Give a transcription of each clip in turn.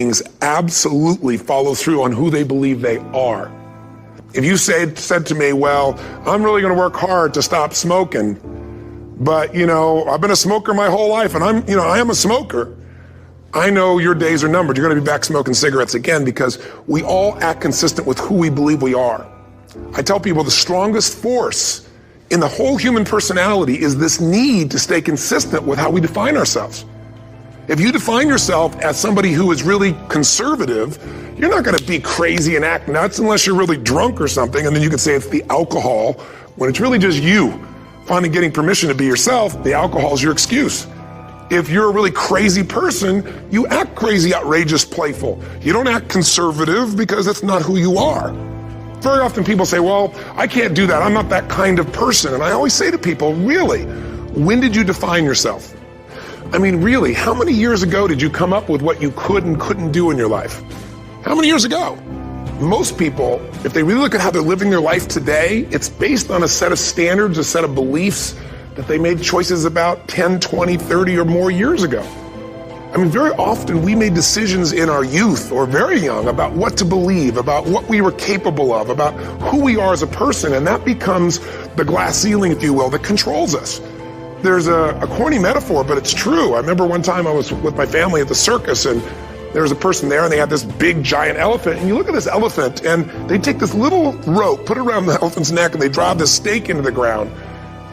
beings absolutely follow through on who they believe they are. If you said to me, well, I'm really going to work hard to stop smoking, but I've been a smoker my whole life and I am a smoker. I know your days are numbered. You're going to be back smoking cigarettes again, because we all act consistent with who we believe we are. I tell people the strongest force in the whole human personality is this need to stay consistent with how we define ourselves. If you define yourself as somebody who is really conservative, you're not going to be crazy and act nuts unless you're really drunk or something, and then you can say it's the alcohol, when it's really just you finally getting permission to be yourself. The alcohol is your excuse. If you're a really crazy person, you act crazy, outrageous, playful. You don't act conservative because that's not who you are. Very often people say, well, I can't do that. I'm not that kind of person. And I always say to people, really, when did you define yourself? I mean, really, how many years ago did you come up with what you could and couldn't do in your life? How many years ago? Most people, if they really look at how they're living their life today, it's based on a set of standards, a set of beliefs that they made choices about 10, 20, 30 or more years ago. I mean, very often we made decisions in our youth or very young about what to believe, about what we were capable of, about who we are as a person, and that becomes the glass ceiling, if you will, that controls us. There's a corny metaphor, but it's true. I remember one time I was with my family at the circus, and there was a person there, and they had this big giant elephant, and you look at this elephant, and they take this little rope, put it around the elephant's neck, and they drive this stake into the ground.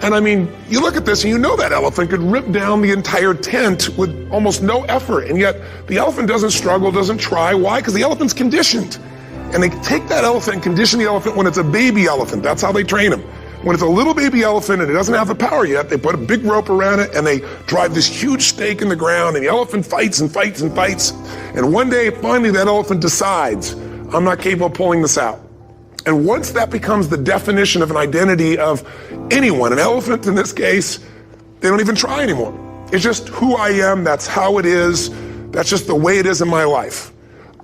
And I mean, you look at this and you know that elephant could rip down the entire tent with almost no effort. And yet the elephant doesn't struggle, doesn't try. Why? Because the elephant's conditioned. And they take that elephant and condition the elephant when it's a baby elephant. That's how they train them. When it's a little baby elephant and it doesn't have the power yet, they put a big rope around it and they drive this huge stake in the ground, and the elephant fights and fights and fights. And one day, finally, that elephant decides, I'm not capable of pulling this out. And once that becomes the definition of an identity of anyone, an elephant in this case, they don't even try anymore. It's just who I am, that's how it is, that's just the way it is in my life.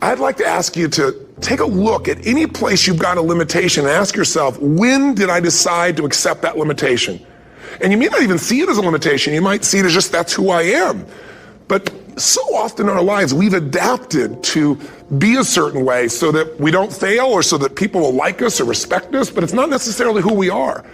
I'd like to ask you to take a look at any place you've got a limitation and ask yourself, when did I decide to accept that limitation? And you may not even see it as a limitation, you might see it as just that's who I am. But so often in our lives, we've adapted to be a certain way so that we don't fail or so that people will like us or respect us, but it's not necessarily who we are.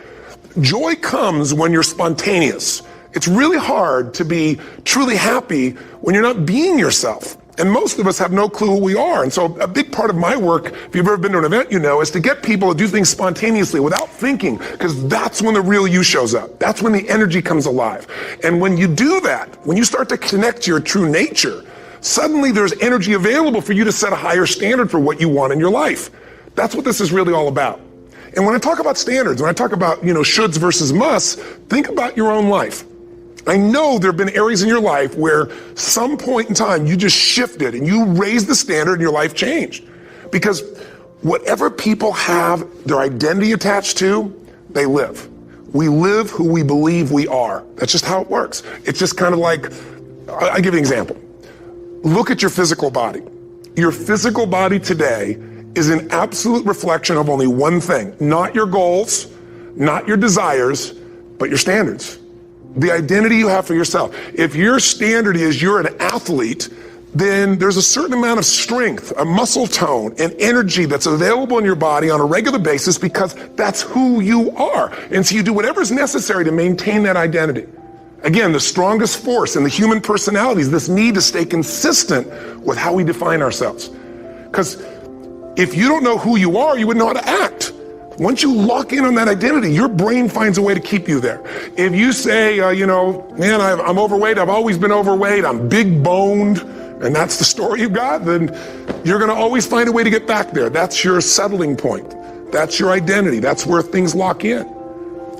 Joy comes when you're spontaneous. It's really hard to be truly happy when you're not being yourself. And most of us have no clue who we are. And so a big part of my work, if you've ever been to an event, is to get people to do things spontaneously without thinking, because that's when the real you shows up. That's when the energy comes alive. And when you do that, when you start to connect to your true nature, suddenly there's energy available for you to set a higher standard for what you want in your life. That's what this is really all about. And when I talk about standards, when I talk about, shoulds versus musts, think about your own life. I know there have been areas in your life where some point in time you just shifted and you raised the standard and your life changed. Because whatever people have their identity attached to, they live. We live who we believe we are. That's just how it works. It's just kind of like, I'll give you an example. Look at your physical body. Your physical body today is an absolute reflection of only one thing, not your goals, not your desires, but your standards. The identity you have for yourself. If your standard is you're an athlete, then there's a certain amount of strength, a muscle tone, and energy that's available in your body on a regular basis because that's who you are. And so you do whatever is necessary to maintain that identity. Again, the strongest force in the human personality is this need to stay consistent with how we define ourselves. Because if you don't know who you are, you wouldn't know how to act. Once you lock in on that identity, your brain finds a way to keep you there. If you say, man, I'm overweight, I've always been overweight, I'm big boned, and that's the story you've got, then you're going to always find a way to get back there. That's your settling point. That's your identity. That's where things lock in.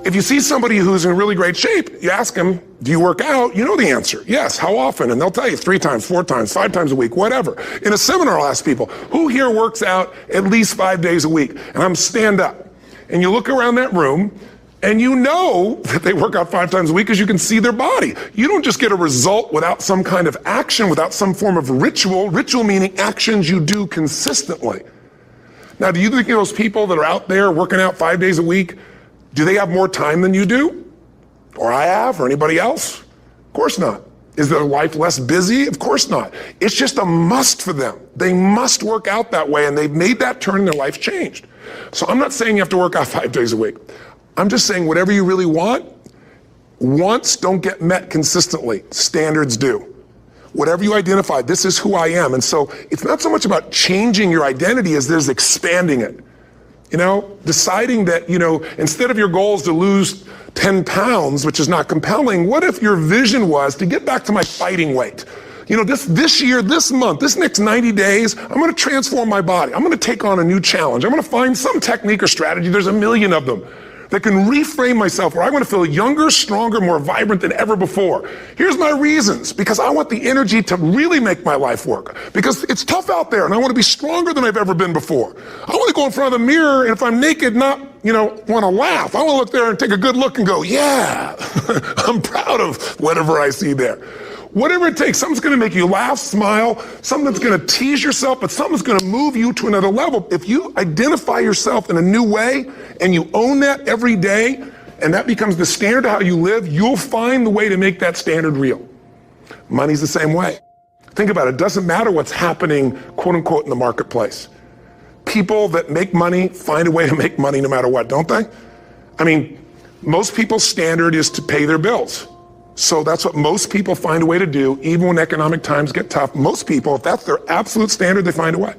If you see somebody who's in really great shape, you ask them, do you work out? You know the answer. Yes. How often? And they'll tell you 3 times, 4 times, 5 times a week, whatever. In a seminar, I'll ask people, who here works out at least 5 days a week? And I'm stand up. And you look around that room and you know that they work out 5 times a week because you can see their body. You don't just get a result without some kind of action, without some form of ritual. Ritual meaning actions you do consistently. Now, do you think those people that are out there working out 5 days a week, do they have more time than you do? Or I have, or anybody else? Of course not. Is their life less busy? Of course not. It's just a must for them. They must work out that way, and they've made that turn and their life's changed. So I'm not saying you have to work out 5 days a week. I'm just saying whatever you really want, wants don't get met consistently. Standards do. Whatever you identify, this is who I am. And so it's not so much about changing your identity as there's expanding it. You know, deciding that, you know, instead of your goal is to lose 10 pounds, which is not compelling, what if your vision was to get back to my fighting weight? You know, this year, this month, this next 90 days, I'm going to transform my body. I'm going to take on a new challenge. I'm going to find some technique or strategy, there's a million of them, that can reframe myself where I want to feel younger, stronger, more vibrant than ever before. Here's my reasons. Because I want the energy to really make my life work. Because it's tough out there and I want to be stronger than I've ever been before. I want to go in front of the mirror and if I'm naked, not, you know, want to laugh. I want to look there and take a good look and go, yeah, I'm proud of whatever I see there. Whatever it takes, something's going to make you laugh, smile, something that's going to tease yourself, but something's going to move you to another level. If you identify yourself in a new way and you own that every day, and that becomes the standard of how you live, you'll find the way to make that standard real. Money's the same way. Think about it. It doesn't matter what's happening, quote unquote, in the marketplace. People that make money find a way to make money no matter what, don't they? I mean, most people's standard is to pay their bills. So that's what most people find a way to do, even when economic times get tough. Most people, if that's their absolute standard, they find a way.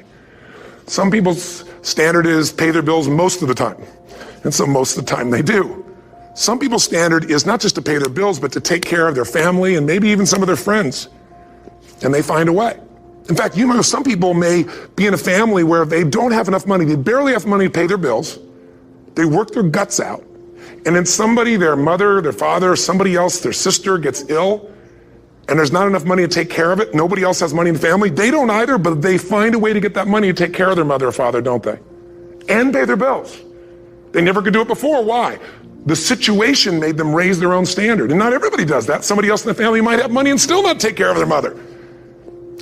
Some people's standard is pay their bills most of the time. And so most of the time they do. Some people's standard is not just to pay their bills, but to take care of their family and maybe even some of their friends. And they find a way. In fact, you know, some people may be in a family where they don't have enough money. They barely have money to pay their bills. They work their guts out. And then somebody, their mother, their father, somebody else, their sister gets ill, and there's not enough money to take care of it. Nobody else has money in the family. They don't either, but they find a way to get that money to take care of their mother or father, don't they? And pay their bills. They never could do it before. Why? The situation made them raise their own standard. And not everybody does that. Somebody else in the family might have money and still not take care of their mother.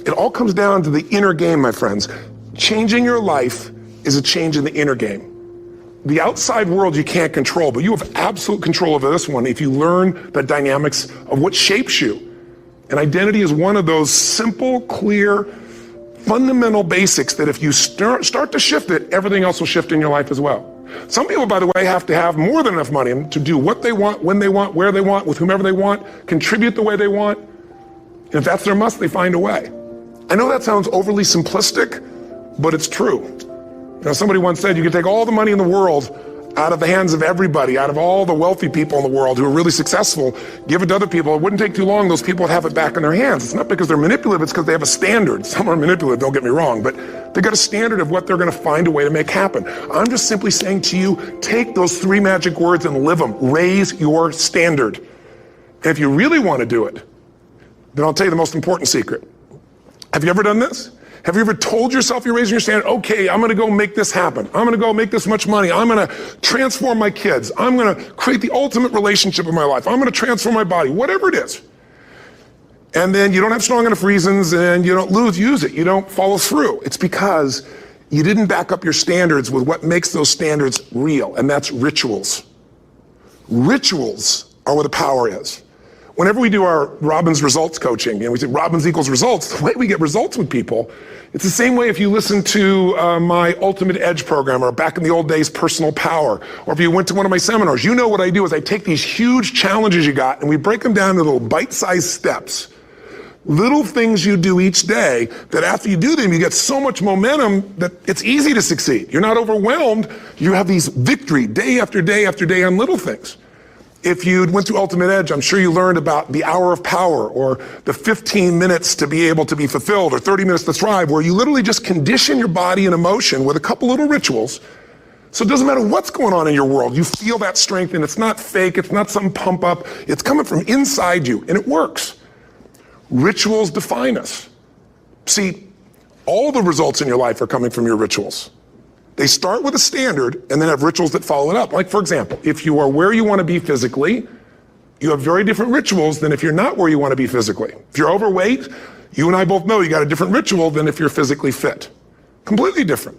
It all comes down to the inner game, my friends. Changing your life is a change in the inner game. The outside world you can't control, but you have absolute control over this one if you learn the dynamics of what shapes you. And identity is one of those simple, clear, fundamental basics that if you start to shift it, everything else will shift in your life as well. Some people, by the way, have to have more than enough money to do what they want, when they want, where they want, with whomever they want, contribute the way they want. And if that's their must, they find a way. I know that sounds overly simplistic, but it's true. You know, somebody once said you can take all the money in the world out of the hands of everybody, out of all the wealthy people in the world who are really successful, give it to other people. It wouldn't take too long, those people would have it back in their hands. It's not because they're manipulative, it's because they have a standard. Some are manipulative, don't get me wrong, but they got a standard of what they're going to find a way to make happen. I'm just simply saying to you, take those 3 magic words and live them. Raise your standard. And if you really want to do it, then I'll tell you the most important secret. Have you ever done this? Have you ever told yourself you're raising your standard? Okay, I'm going to go make this happen. I'm going to go make this much money. I'm going to transform my kids. I'm going to create the ultimate relationship in my life. I'm going to transform my body, whatever it is. And then you don't have strong enough reasons and you don't use it. You don't follow through. It's because you didn't back up your standards with what makes those standards real, and that's rituals. Rituals are where the power is. Whenever we do our Robbins results coaching, and we say Robbins equals results, the way we get results with people, it's the same way if you listen to my Ultimate Edge program, or back in the old days, Personal Power, or if you went to one of my seminars. You know what I do is I take these huge challenges you got and we break them down into little bite-sized steps. Little things you do each day that after you do them, you get so much momentum that it's easy to succeed. You're not overwhelmed. You have these victory day after day after day on little things. If you went through Ultimate Edge, I'm sure you learned about the hour of power, or the 15 minutes to be able to be fulfilled, or 30 minutes to thrive, where you literally just condition your body and emotion with a couple little rituals. So it doesn't matter what's going on in your world. You feel that strength, and it's not fake. It's not some pump up. It's coming from inside you, and it works. Rituals define us. See, all the results in your life are coming from your rituals. They start with a standard and then have rituals that follow it up. Like, for example, if you are where you want to be physically, you have very different rituals than if you're not where you want to be physically. If you're overweight, you and I both know you got a different ritual than if you're physically fit. Completely different.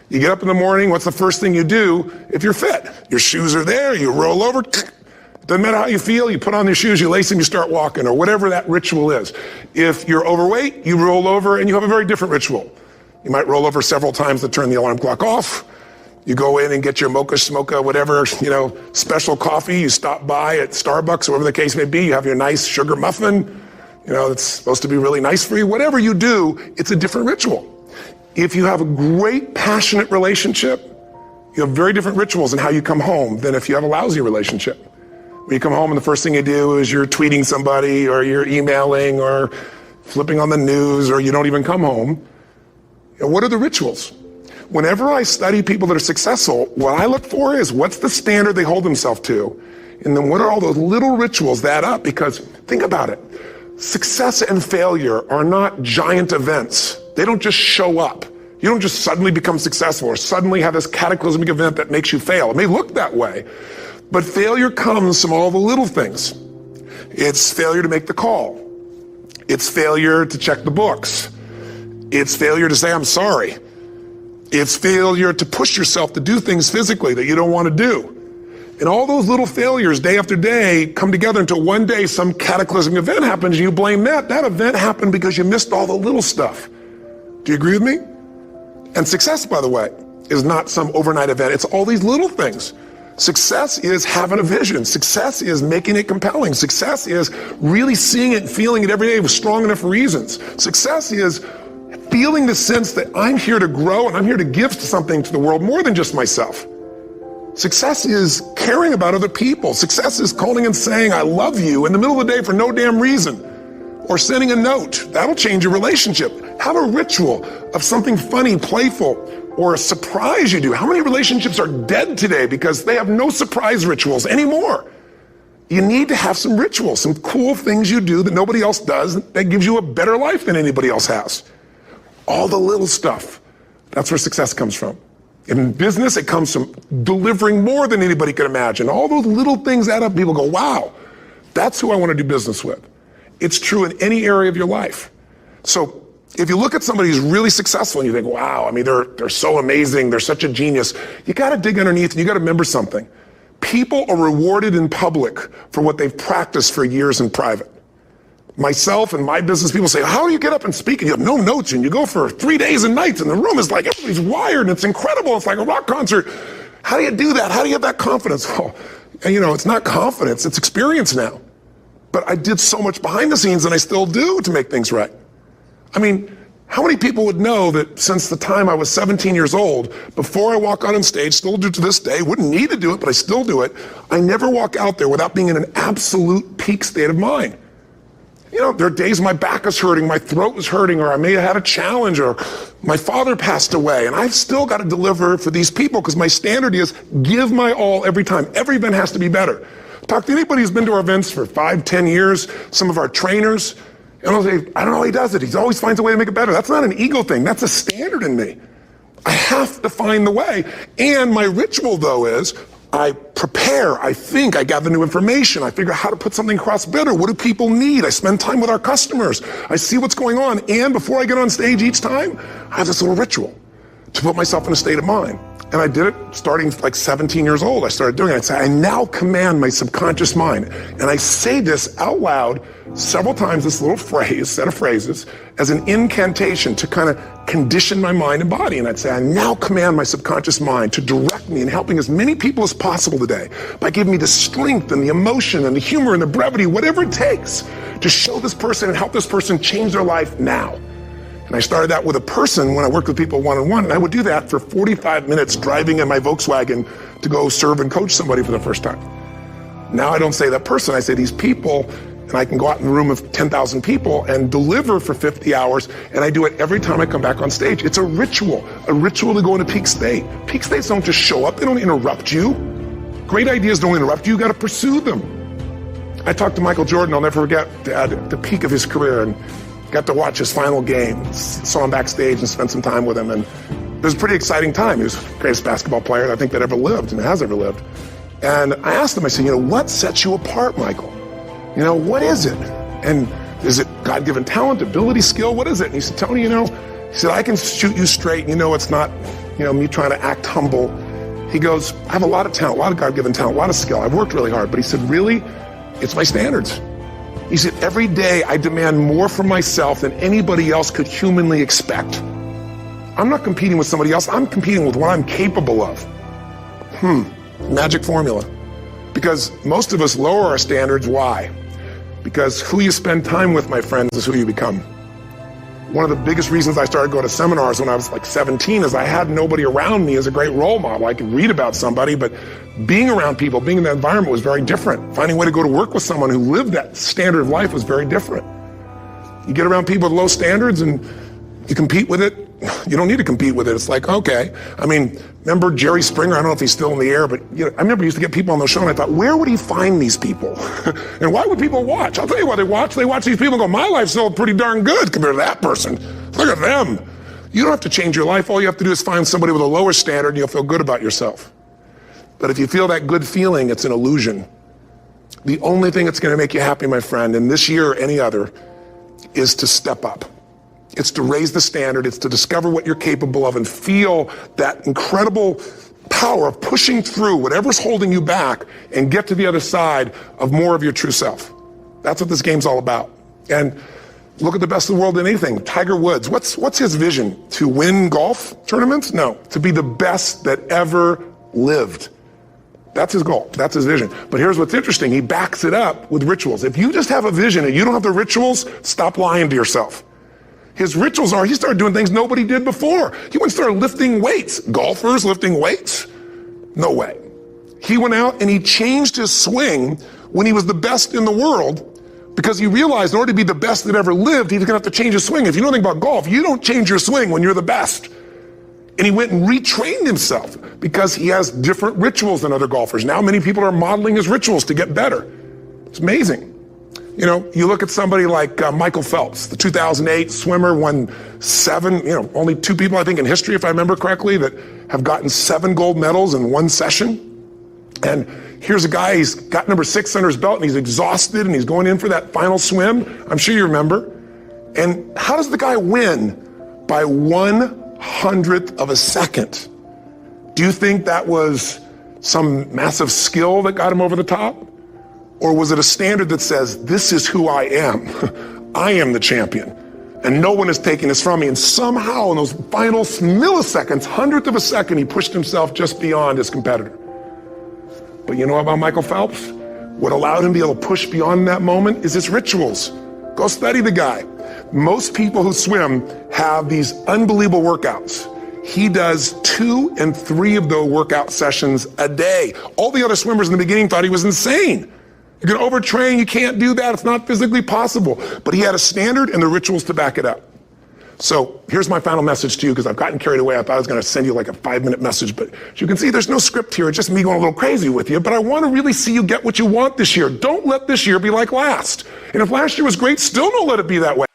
You get up in the morning, what's the first thing you do if you're fit? Your shoes are there, you roll over. It Doesn't matter how you feel, you put on your shoes, you lace them, you start walking, or whatever that ritual is. If you're overweight, you roll over and you have a very different ritual. You might roll over several times to turn the alarm clock off. You go in and get your mocha, smocha, whatever, special coffee. You stop by at Starbucks, or whatever the case may be. You have your nice sugar muffin. It's supposed to be really nice for you. Whatever you do, it's a different ritual. If you have a great, passionate relationship, you have very different rituals in how you come home than if you have a lousy relationship. When you come home and the first thing you do is you're tweeting somebody, or you're emailing, or flipping on the news, or you don't even come home. What are the rituals? Whenever I study people that are successful, what I look for is what's the standard they hold themselves to, and then what are all those little rituals that add up? Because think about it. Success and failure are not giant events. They don't just show up. You don't just suddenly become successful or suddenly have this cataclysmic event that makes you fail. It may look that way, but failure comes from all the little things. It's failure to make the call. It's failure to check the books. It's failure to say, I'm sorry. It's failure to push yourself to do things physically that you don't want to do. And all those little failures day after day come together until one day some cataclysmic event happens and you blame that. That event happened because you missed all the little stuff. Do you agree with me? And success, by the way, is not some overnight event. It's all these little things. Success is having a vision. Success is making it compelling. Success is really seeing it and feeling it every day with strong enough reasons. Success is feeling the sense that I'm here to grow and I'm here to give something to the world more than just myself. Success is caring about other people. Success is calling and saying, I love you in the middle of the day for no damn reason. Or sending a note. That'll change your relationship. Have a ritual of something funny, playful, or a surprise you do. How many relationships are dead today because they have no surprise rituals anymore? You need to have some rituals, some cool things you do that nobody else does that gives you a better life than anybody else has. All the little stuff. That's where success comes from. In business, it comes from delivering more than anybody could imagine. All those little things add up. People go, wow, that's who I want to do business with. It's true in any area of your life. So if you look at somebody who's really successful and you think, wow, they're so amazing, they're such a genius, you got to dig underneath and you got to remember something. People are rewarded in public for what they've practiced for years in private. Myself and my business people say, how do you get up and speak and you have no notes and you go for 3 days and nights and the room is like, everybody's wired and it's incredible. It's like a rock concert. How do you do that? How do you have that confidence? Well, it's not confidence, it's experience now. But I did so much behind the scenes and I still do to make things right. How many people would know that since the time I was 17 years old, before I walk out on stage, still do to this day, wouldn't need to do it, but I still do it, I never walk out there without being in an absolute peak state of mind. There are days my back is hurting, my throat is hurting, or I may have had a challenge, or my father passed away, and I've still got to deliver for these people because my standard is give my all every time. Every event has to be better. Talk to anybody who's been to our events for 5, 10 years, some of our trainers, and I'll say, I don't know how he does it. He always finds a way to make it better. That's not an ego thing. That's a standard in me. I have to find the way. And my ritual, though, is I prepare, I think, I gather new information, I figure out how to put something across better. What do people need? I spend time with our customers. I see what's going on. And before I get on stage each time, I have this little ritual to put myself in a state of mind. And I did it starting like 17 years old. I started doing it. I'd say, I now command my subconscious mind. And I say this out loud several times, this little phrase, set of phrases, as an incantation to kind of condition my mind and body. And I'd say, I now command my subconscious mind to direct me in helping as many people as possible today by giving me the strength and the emotion and the humor and the brevity, whatever it takes to show this person and help this person change their life now. And I started that with a person when I worked with people one-on-one, and I would do that for 45 minutes driving in my Volkswagen to go serve and coach somebody for the first time. Now I don't say that person, I say these people, and I can go out in a room of 10,000 people and deliver for 50 hours, and I do it every time I come back on stage. It's a ritual to go into peak state. Peak states don't just show up, they don't interrupt you. Great ideas don't interrupt you, you gotta pursue them. I talked to Michael Jordan, I'll never forget, at the peak of his career, and got to watch his final game, saw him backstage and spent some time with him, and it was a pretty exciting time. He was the greatest basketball player I think that ever lived and has ever lived. And I asked him, I said, what sets you apart, Michael? What is it? And is it God-given talent, ability, skill? What is it? And he said, Tony, he said, I can shoot you straight. It's not, me trying to act humble. He goes, I have a lot of talent, a lot of God-given talent, a lot of skill. I've worked really hard. But he said, really? It's my standards. He said, every day I demand more from myself than anybody else could humanly expect. I'm not competing with somebody else. I'm competing with what I'm capable of. Magic formula. Because most of us lower our standards. Why? Because who you spend time with, my friends, is who you become. One of the biggest reasons I started going to seminars when I was like 17 is I had nobody around me as a great role model. I could read about somebody, but being around people, being in that environment was very different. Finding a way to go to work with someone who lived that standard of life was very different. You get around people with low standards and you compete with it. You don't need to compete with it. It's like, okay. I mean, remember Jerry Springer? I don't know if he's still in the air, but I remember he used to get people on the show and I thought, where would he find these people? And why would people watch? I'll tell you why they watch. They watch these people and go, my life's still pretty darn good compared to that person. Look at them. You don't have to change your life. All you have to do is find somebody with a lower standard and you'll feel good about yourself. But if you feel that good feeling, it's an illusion. The only thing that's going to make you happy, my friend, in this year or any other, is to step up. It's to raise the standard. It's to discover what you're capable of and feel that incredible power of pushing through whatever's holding you back and get to the other side of more of your true self. That's what this game's all about. And look at the best of the world in anything. Tiger Woods, what's his vision? To win golf tournaments? No, to be the best that ever lived. That's his goal. That's his vision. But here's what's interesting. He backs it up with rituals. If you just have a vision and you don't have the rituals, stop lying to yourself. His rituals are, he started doing things nobody did before. He went and started lifting weights. Golfers lifting weights? No way. He went out and he changed his swing when he was the best in the world because he realized in order to be the best that ever lived, he was gonna have to change his swing. If you know anything about golf, you don't change your swing when you're the best. And he went and retrained himself because he has different rituals than other golfers. Now many people are modeling his rituals to get better. It's amazing. You know, you look at somebody like Michael Phelps, the 2008 swimmer, won 7, only 2 people, I think, in history, if I remember correctly, that have gotten 7 gold medals in one session. And here's a guy, he's got number 6 under his belt, and he's exhausted, and he's going in for that final swim. I'm sure you remember. And how does the guy win? By 1/100th of a second. Do you think that was some massive skill that got him over the top? Or was it a standard that says, this is who I am? I am the champion. And no one is taking this from me. And somehow in those final milliseconds, 1/100th of a second, he pushed himself just beyond his competitor. But you know about Michael Phelps? What allowed him to be able to push beyond that moment is his rituals. Go study the guy. Most people who swim have these unbelievable workouts. He does 2 and 3 of those workout sessions a day. All the other swimmers in the beginning thought he was insane. You're gonna overtrain, you can't do that, it's not physically possible. But he had a standard and the rituals to back it up. So here's my final message to you, because I've gotten carried away. I thought I was gonna send you like a 5-minute message, but as you can see, there's no script here, it's just me going a little crazy with you, but I wanna really see you get what you want this year. Don't let this year be like last. And if last year was great, still don't let it be that way.